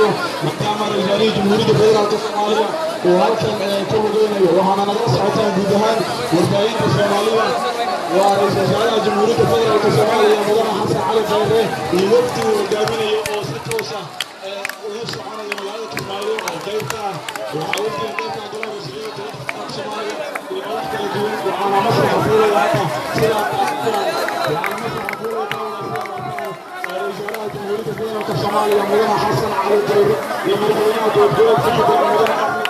Soomaaliya maadaama ra'iisul Jamhuuriyadda Federaalka Soomaaliya uu halkan ka hogeynayo waxaana nagala socotaan guud ahaan warbaahinta Soomaalida waa ra'iisul wasaaraha Jamhuuriyadda Federaalka Soomaaliya mudane Xasan Cali Khayre iyo wafdi uu hogaaminayo oo si toos ah ugu soconaya magaalada Kismaayo oo qaybta ah waxaa wafdiga qaybta golaha wasiirada dowladda Soomaaliya iyo madax kala duwan waxaana masraxa fuulaya halka sidaa waxaana masraxa Jamhuuriyadda Federaalka Soomaaliya mudane Xasan Cali Khayre iyo madaxweynaha dowladda mudane